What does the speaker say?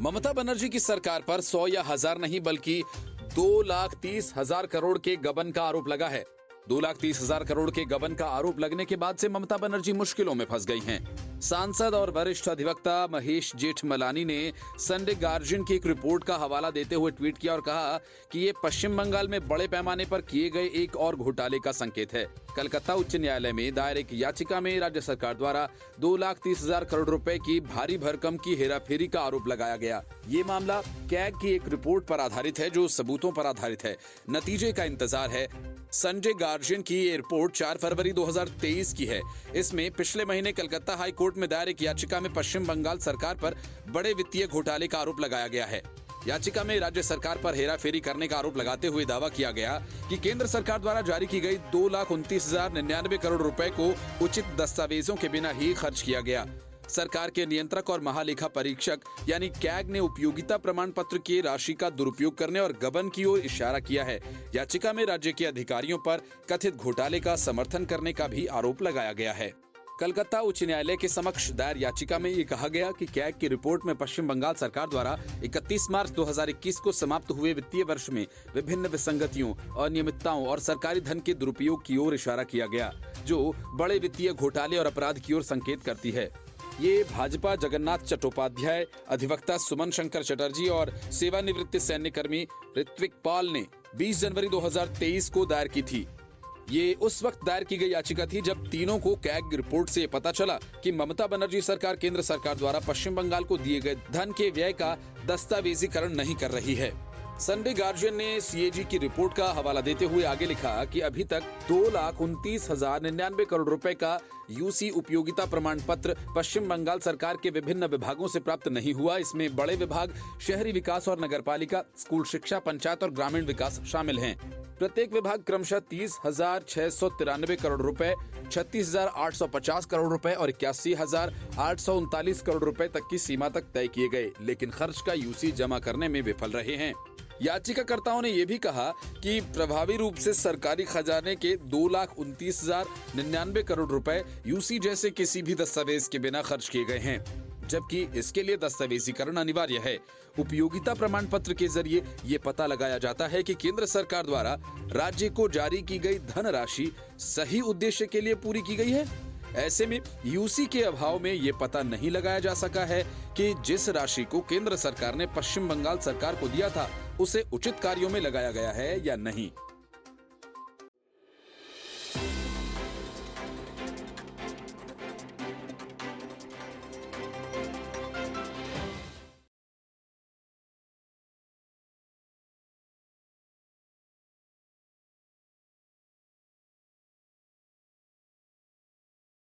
ममता बनर्जी की सरकार पर 100 या 1000 नहीं बल्कि 2,30,000 करोड़ के गबन का आरोप लगा है। 2,30,000 करोड़ के गबन का आरोप लगने के बाद से ममता बनर्जी मुश्किलों में फंस गई हैं। सांसद और वरिष्ठ अधिवक्ता महेश जेठमलानी ने संडे गार्जियन की एक रिपोर्ट का हवाला देते हुए ट्वीट किया और कहा कि ये पश्चिम बंगाल में बड़े पैमाने पर किए गए एक और घोटाले का संकेत है। कलकत्ता उच्च न्यायालय में दायर एक याचिका में राज्य सरकार द्वारा 2,30,000 करोड़ रुपए की भारी भरकम की हेराफेरी का आरोप लगाया गया। ये मामला कैग की एक रिपोर्ट पर आधारित है जो सबूतों पर आधारित है। नतीजे का इंतजार है। संडे गार्जियन की ये रिपोर्ट 4 फरवरी 2023 की है। इसमें पिछले महीने कलकत्ता हाई कोर्ट में दायर एक याचिका में पश्चिम बंगाल सरकार पर बड़े वित्तीय घोटाले का आरोप लगाया गया है। याचिका में राज्य सरकार पर हेराफेरी करने का आरोप लगाते हुए दावा किया गया कि केंद्र सरकार द्वारा जारी की गई 2,29,099 करोड़ रुपए को उचित दस्तावेजों के बिना ही खर्च किया गया। सरकार के नियंत्रक और महालेखा परीक्षक यानी कैग ने उपयोगिता प्रमाण पत्र की राशि का दुरुपयोग करने और गबन की ओर इशारा किया है। याचिका में राज्य के अधिकारियों पर कथित घोटाले का समर्थन करने का भी आरोप लगाया गया है। कलकत्ता उच्च न्यायालय के समक्ष दायर याचिका में ये कहा गया कि कैग की रिपोर्ट में पश्चिम बंगाल सरकार द्वारा 31 मार्च 2021 को समाप्त हुए वित्तीय वर्ष में विभिन्न विसंगतियों, अनियमितताओं और सरकारी धन के दुरुपयोग की ओर इशारा किया गया, जो बड़े वित्तीय घोटाले और अपराध की ओर संकेत करती है। ये भाजपा जगन्नाथ चट्टोपाध्याय, अधिवक्ता सुमन शंकर चटर्जी और सेवानिवृत्त सैन्यकर्मी ऋत्विक पाल ने 20 जनवरी 2023 को दायर की थी। ये उस वक्त दायर की गई याचिका थी जब तीनों को कैग रिपोर्ट से पता चला कि ममता बनर्जी सरकार केंद्र सरकार द्वारा पश्चिम बंगाल को दिए गए धन के व्यय का दस्तावेजीकरण नहीं कर रही है। संडे गार्जियन ने सीएजी की रिपोर्ट का हवाला देते हुए आगे लिखा कि अभी तक 2,29,099 करोड़ रुपए का यूसी उपयोगिता प्रमाण पत्र पश्चिम बंगाल सरकार के विभिन्न विभागों से प्राप्त नहीं हुआ। इसमें बड़े विभाग शहरी विकास और नगरपालिका, स्कूल शिक्षा, पंचायत और ग्रामीण विकास शामिल हैं। प्रत्येक विभाग क्रमशः 30,693 करोड़ रुपए, 36,850 करोड़ रुपए और 81,839 करोड़ रुपए तक की सीमा तक तय किए गए, लेकिन खर्च का यूसी जमा करने में विफल रहे हैं। याचिकाकर्ताओं ने यह भी कहा कि प्रभावी रूप से सरकारी खजाने के 2,29,099 करोड़ रुपए यूसी जैसे किसी भी दस्तावेज के बिना खर्च किए गए हैं, जबकि इसके लिए दस्तावेजीकरण अनिवार्य है। उपयोगिता प्रमाण पत्र के जरिए ये पता लगाया जाता है कि केंद्र सरकार द्वारा राज्य को जारी की गई धनराशि सही उद्देश्य के लिए पूरी की गई है। ऐसे में यूसी के अभाव में ये पता नहीं लगाया जा सका है कि जिस राशि को केंद्र सरकार ने पश्चिम बंगाल सरकार को दिया था उसे उचित कार्यों में लगाया गया है या नहीं।